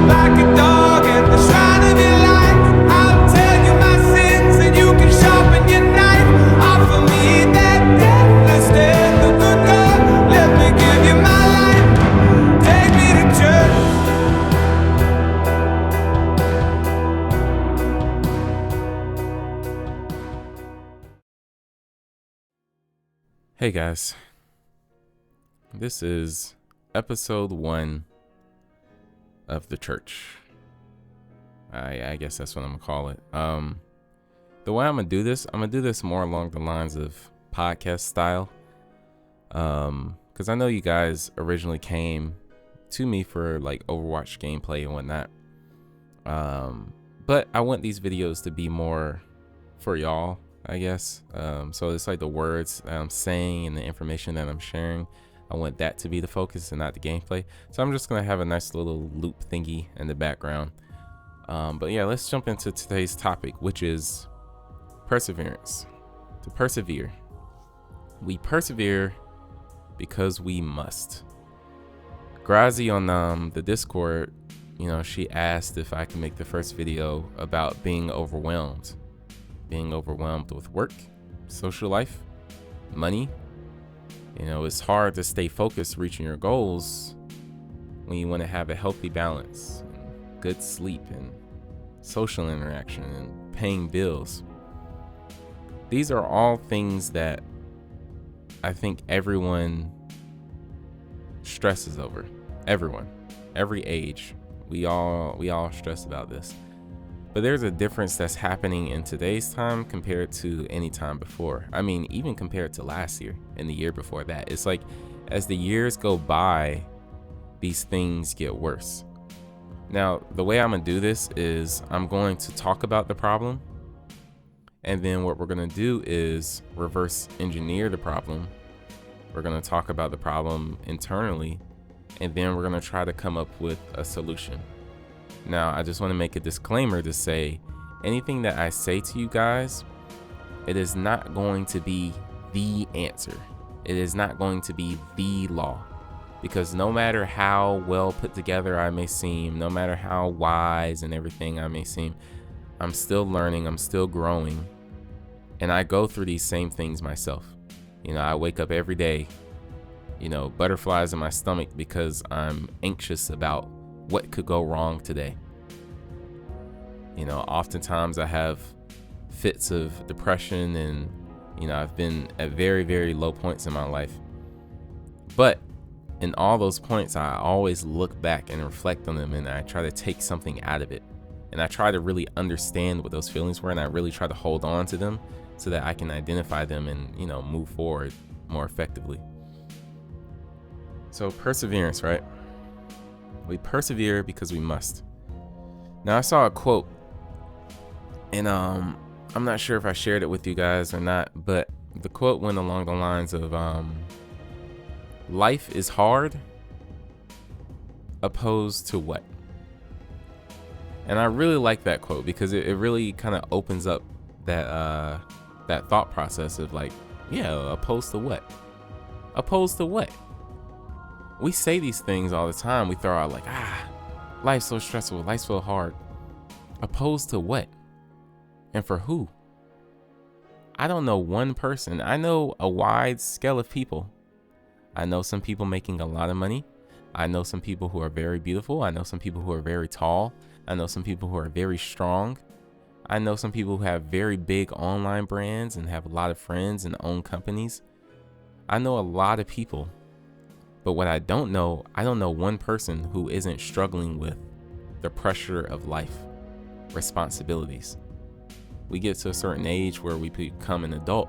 like a dog at the shrine of your life. I'll tell you my sins and you can sharpen your knife. Offer me that deathless death, the good God. Let me give you my life. Take me to church. Hey guys, this is episode 1 of the church. I guess that's what I'm gonna call it. The way I'm gonna do this more along the lines of podcast style. Because I know you guys originally came to me for like Overwatch gameplay and whatnot. But I want these videos to be more for y'all, I guess. So it's like the words that I'm saying and the information that I'm sharing. I want that to be the focus and not the gameplay. So I'm just gonna have a nice little loop thingy in the background. But yeah, let's jump into today's topic, which is perseverance. To persevere. We persevere because we must. Grazi on the Discord, she asked if I can make the first video about being overwhelmed with work, social life, money. It's hard to stay focused reaching your goals when you want to have a healthy balance, and good sleep, and social interaction, and paying bills. These are all things that I think everyone stresses over. Everyone, every age, we all stress about this. But there's a difference that's happening in today's time compared to any time before. I mean, even compared to last year and the year before that. It's like as the years go by, these things get worse. Now, the way I'm gonna do this is I'm going to talk about the problem. And then what we're gonna do is reverse engineer the problem. We're gonna talk about the problem internally. And then we're gonna try to come up with a solution. Now, I just want to make a disclaimer to say anything that I say to you guys, it is not going to be the answer. It is not going to be the law. Because no matter how well put together I may seem, no matter how wise and everything I may seem, I'm still learning, I'm still growing. And I go through these same things myself. I wake up every day, butterflies in my stomach because I'm anxious about what could go wrong today. Oftentimes I have fits of depression and, I've been at very, very low points in my life. But in all those points, I always look back and reflect on them, and I try to take something out of it. And I try to really understand what those feelings were, and I really try to hold on to them so that I can identify them and, move forward more effectively. So perseverance, right? We persevere because we must. Now, I saw a quote, and I'm not sure if I shared it with you guys or not, but the quote went along the lines of, life is hard, opposed to what? And I really like that quote because it really kind of opens up that thought process of like, yeah, opposed to what? Opposed to what? We say these things all the time. We throw out like, life's so stressful, life's so hard. Opposed to what? And for who? I don't know one person. I know a wide scale of people. I know some people making a lot of money. I know some people who are very beautiful. I know some people who are very tall. I know some people who are very strong. I know some people who have very big online brands and have a lot of friends and own companies. I know a lot of people. But what I don't know one person who isn't struggling with the pressure of life, responsibilities. We get to a certain age where we become an adult,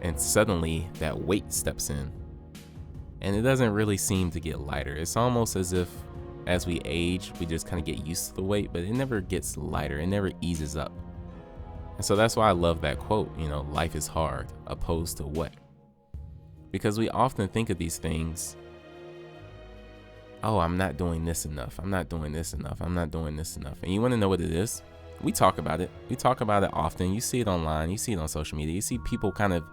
and suddenly that weight steps in. And it doesn't really seem to get lighter. It's almost as if as we age, we just kind of get used to the weight, but it never gets lighter. It never eases up. And so that's why I love that quote, life is hard, opposed to what? Because we often think of these things, I'm not doing this enough. I'm not doing this enough. I'm not doing this enough. And you want to know what it is? We talk about it. We talk about it often. You see it online. You see it on social media. You see people kind of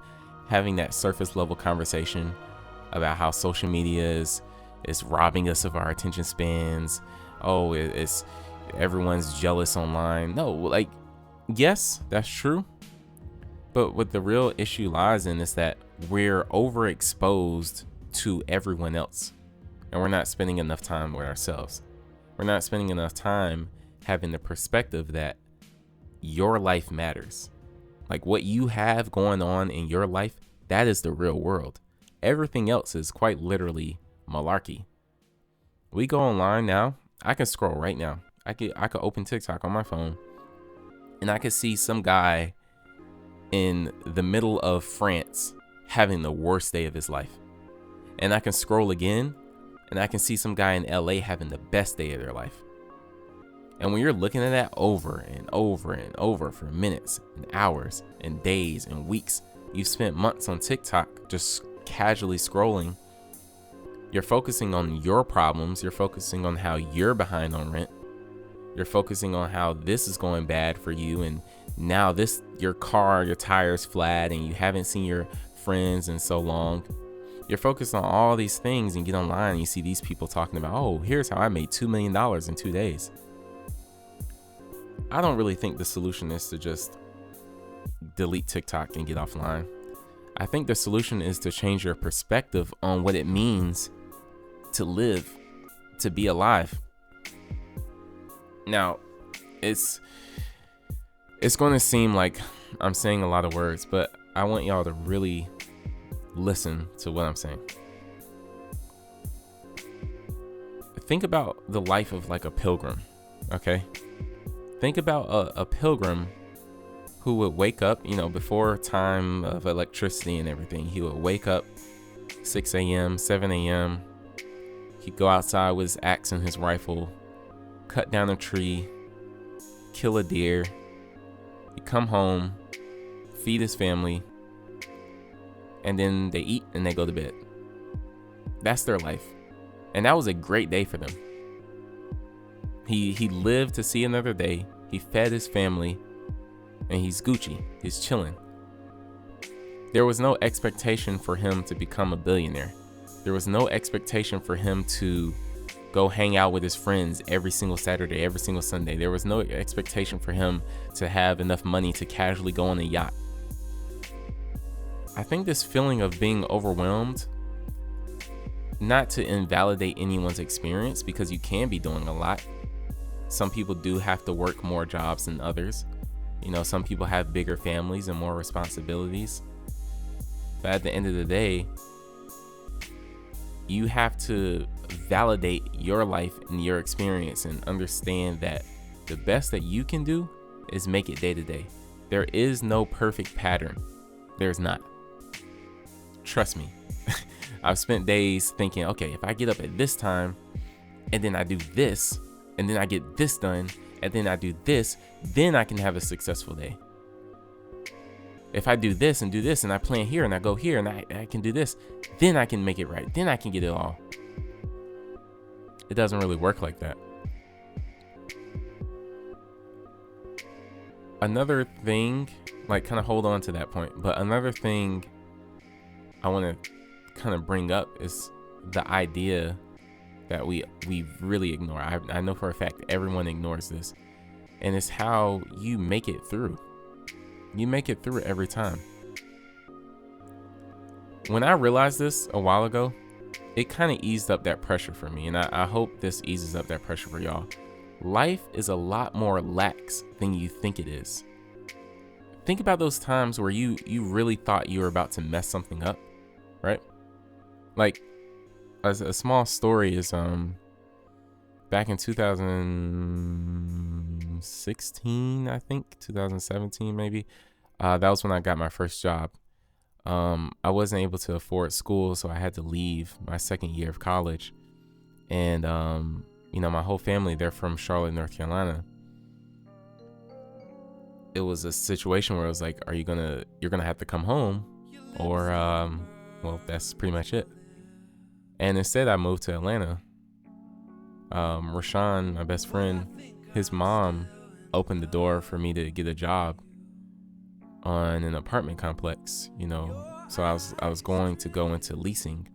having that surface level conversation about how social media is robbing us of our attention spans, oh, it's everyone's jealous online. No, like, yes, that's true. But what the real issue lies in is that we're overexposed to everyone else, and we're not spending enough time with ourselves. We're not spending enough time having the perspective that your life matters. Like, what you have going on in your life, that is the real world. Everything else is quite literally malarkey. We go online now. I can scroll right now. I could open TikTok on my phone, and I could see some guy in the middle of France having the worst day of his life. And I can scroll again, and I can see some guy in LA having the best day of their life. And when you're looking at that over and over and over for minutes and hours and days and weeks, you've spent months on TikTok just casually scrolling. You're focusing on your problems. You're focusing on how you're behind on rent. You're focusing on how this is going bad for you. And now your car, your tire's flat, and you haven't seen your friends in so long. You're focused on all these things, and you get online and you see these people talking about, oh, here's how I made $2 million in 2 days. I don't really think the solution is to just delete TikTok and get offline. I think the solution is to change your perspective on what it means to live, to be alive. Now, it's going to seem like I'm saying a lot of words, but I want y'all to really listen to what I'm saying. Think about the life of like a pilgrim, okay? Think about a pilgrim who would wake up, before time of electricity and everything. He would wake up 6 a.m., 7 a.m. He'd go outside with his axe and his rifle, cut down a tree, kill a deer. He'd come home, feed his family, and then they eat and they go to bed. That's their life. And that was a great day for them. He lived to see another day. He fed his family, and he's Gucci. He's chilling. There was no expectation for him to become a billionaire. There was no expectation for him to go hang out with his friends every single Saturday, every single Sunday. There was no expectation for him to have enough money to casually go on a yacht. I think this feeling of being overwhelmed, not to invalidate anyone's experience, because you can be doing a lot. Some people do have to work more jobs than others. Some people have bigger families and more responsibilities. But at the end of the day, you have to validate your life and your experience and understand that the best that you can do is make it day to day. There is no perfect pattern. There's not. Trust me. I've spent days thinking, okay, if I get up at this time and then I do this and then I get this done and then I do this, then I can have a successful day. If I do this and I plan here and I go here and I can do this, then I can make it right. Then I can get it all. It doesn't really work like that. Another thing, like, kind of hold on to that point, but another thing I want to kind of bring up is the idea that we really ignore. I know for a fact everyone ignores this, and it's how you make it through. You make it through every time. When I realized this a while ago, it kind of eased up that pressure for me, and I hope this eases up that pressure for y'all. Life is a lot more lax than you think it is. Think about those times where you really thought you were about to mess something up, right? Like, as a small story is back in 2016, I think 2017 maybe. That was when I got my first job. I wasn't able to afford school, so I had to leave my second year of college. And my whole family, they're from Charlotte, North Carolina. It was a situation where it was like, you're gonna have to come home, or well, that's pretty much it. And instead, I moved to Atlanta. Rashawn, my best friend, his mom opened the door for me to get a job on an apartment complex. So I was going to go into leasing,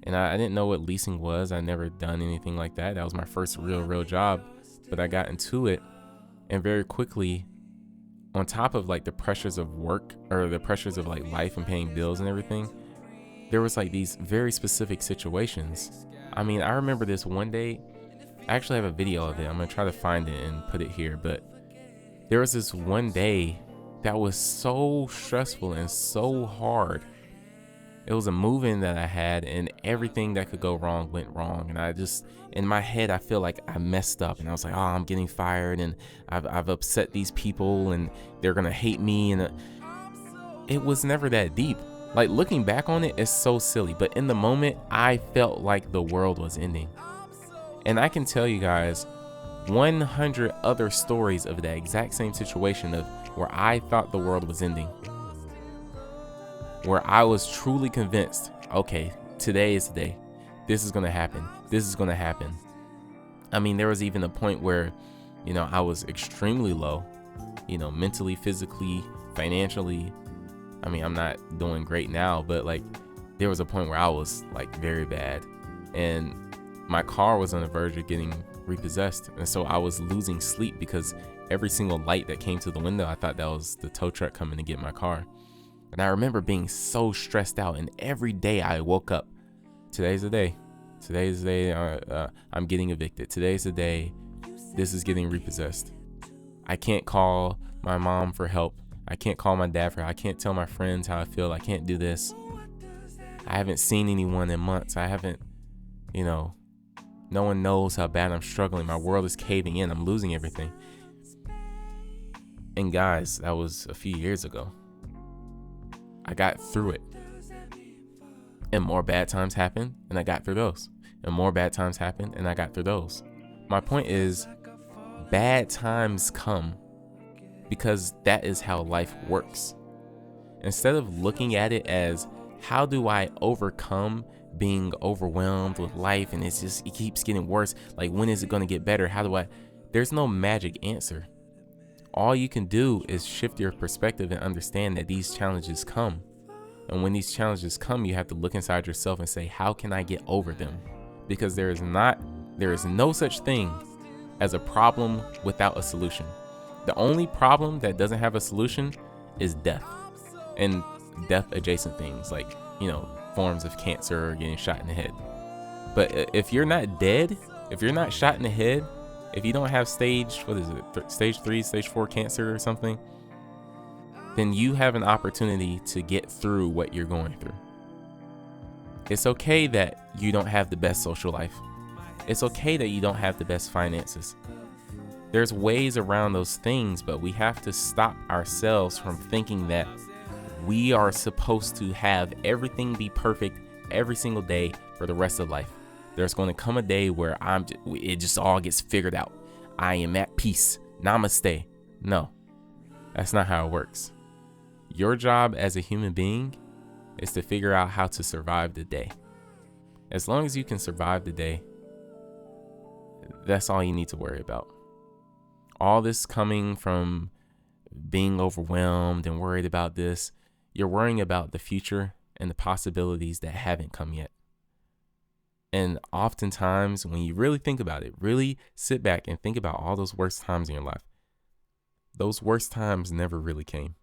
And I didn't know what leasing was. I never done anything like that. That was my first real job. But I got into it, and very quickly, on top of like the pressures of work or the pressures of like life and paying bills and everything, there was like these very specific situations. I mean, I remember this one day. I actually have a video of it. I'm gonna try to find it and put it here. But there was this one day that was so stressful and so hard. It was a move-in that I had, and everything that could go wrong went wrong. And I just, in my head, I feel like I messed up, and I was like, oh, I'm getting fired, and I've upset these people, and they're gonna hate me. And it was never that deep. Like, looking back on it, it's so silly. But in the moment, I felt like the world was ending. And I can tell you guys 100 other stories of that exact same situation of where I thought the world was ending, where I was truly convinced, okay, today is the day. This is going to happen. This is going to happen. I mean, there was even a point where, I was extremely low, mentally, physically, financially. I mean, I'm not doing great now, but like there was a point where I was like very bad, and my car was on the verge of getting repossessed. And so I was losing sleep because every single light that came to the window, I thought that was the tow truck coming to get my car. And I remember being so stressed out. And every day I woke up, today's the day. Today's the day I'm getting evicted. Today's the day this is getting repossessed. I can't call my mom for help. I can't call my dad for help. I can't tell my friends how I feel. I can't do this. I haven't seen anyone in months. I haven't, no one knows how bad I'm struggling. My world is caving in. I'm losing everything. And guys, that was a few years ago. I got through it. And more bad times happened, and I got through those. And more bad times happened, and I got through those. My point is, bad times come because that is how life works. Instead of looking at it as, how do I overcome being overwhelmed with life and it keeps getting worse, like when is it going to get better, there's no magic answer. All you can do is shift your perspective and understand that these challenges come. And when these challenges come, you have to look inside yourself and say, how can I get over them? Because there is no such thing as a problem without a solution. The only problem that doesn't have a solution is death and death adjacent things like, forms of cancer or getting shot in the head. But if you're not dead, if you're not shot in the head, if you don't have stage 3, stage 4 cancer or something, then you have an opportunity to get through what you're going through. It's okay that you don't have the best social life. It's okay that you don't have the best finances. There's ways around those things, but we have to stop ourselves from thinking that we are supposed to have everything be perfect every single day for the rest of life. There's going to come a day where it just all gets figured out. I am at peace. Namaste. No, that's not how it works. Your job as a human being is to figure out how to survive the day. As long as you can survive the day, that's all you need to worry about. All this coming from being overwhelmed and worried about this, you're worrying about the future and the possibilities that haven't come yet. And oftentimes, when you really think about it, really sit back and think about all those worst times in your life, those worst times never really came.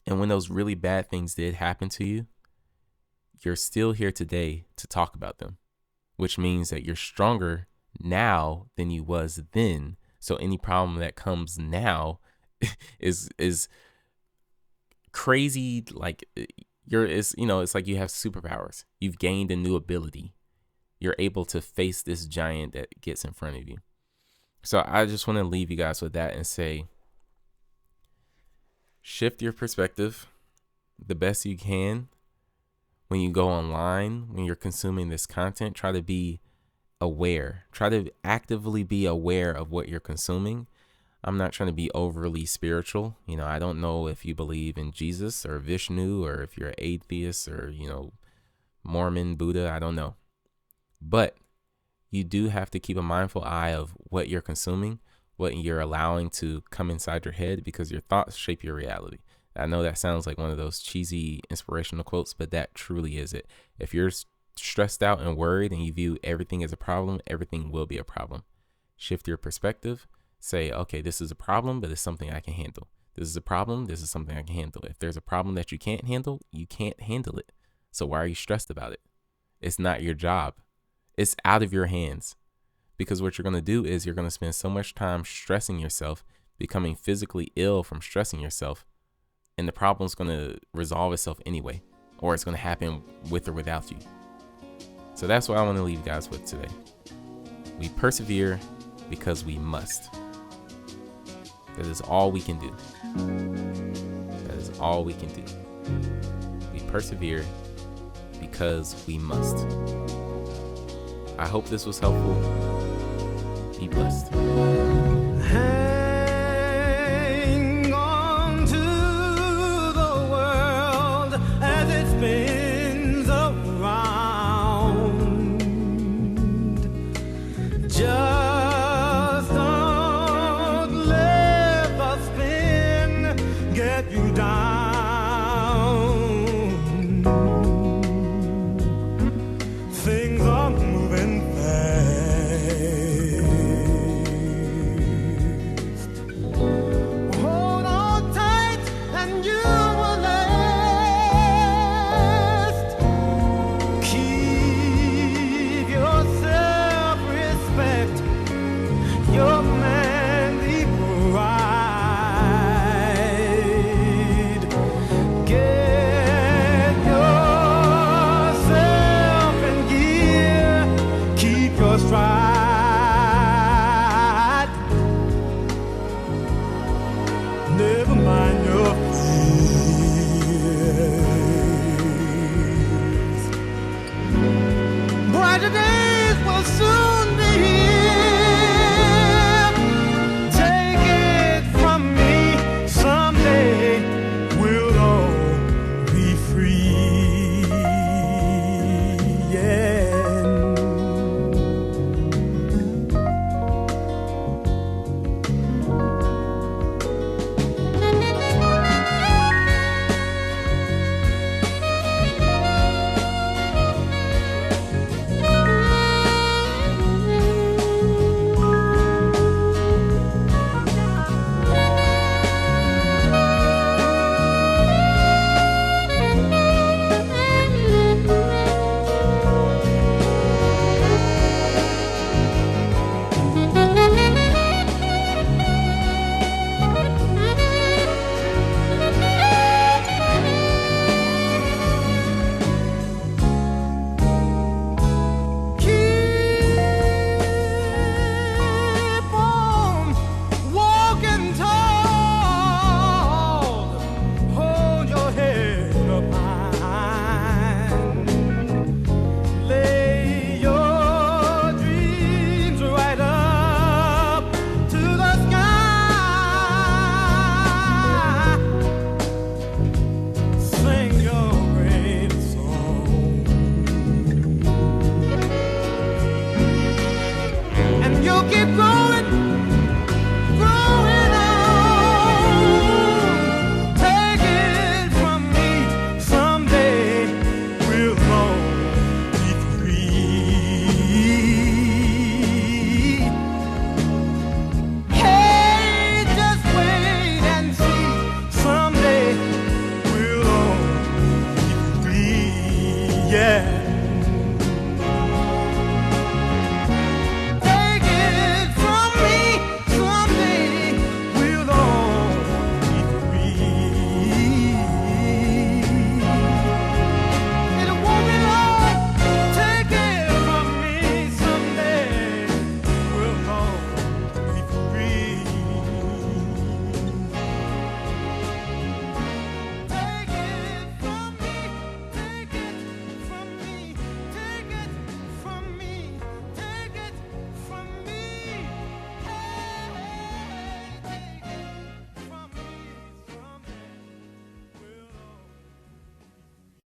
And when those really bad things did happen to you, you're still here today to talk about them, which means that you're stronger now than you was then. So any problem that comes now is crazy. Like it's like you have superpowers. You've gained a new ability. You're able to face this giant that gets in front of you. So I just want to leave you guys with that and say, shift your perspective the best you can. When you go online, when you're consuming this content, try to be aware. Try to actively be aware of what you're consuming. I'm not trying to be overly spiritual. I don't know if you believe in Jesus or Vishnu, or if you're an atheist or, Mormon, Buddha, I don't know. But you do have to keep a mindful eye of what you're consuming, what you're allowing to come inside your head, because your thoughts shape your reality. I know that sounds like one of those cheesy inspirational quotes, but that truly is it. If you're stressed out and worried and you view everything as a problem, everything will be a problem. Shift your perspective. Say, okay, this is a problem, but it's something I can handle. This is a problem. This is something I can handle. If there's a problem that you can't handle, you can't handle it. So why are you stressed about it? It's not your job. It's out of your hands. Because what you're going to do is you're going to spend so much time stressing yourself, becoming physically ill from stressing yourself, and the problem's going to resolve itself anyway, or it's going to happen with or without you. So that's what I want to leave you guys with today. We persevere because we must. That is all we can do. That is all we can do. We persevere because we must. I hope this was helpful. Be blessed. Hang on to the world as it spins around. Just don't let the spin get you down. Things are moving fast. Hold on tight and you will last. Keep your self-respect, your manly pride. Get yourself in gear. Keep your stride. Never mind your fears. Brighter days will soon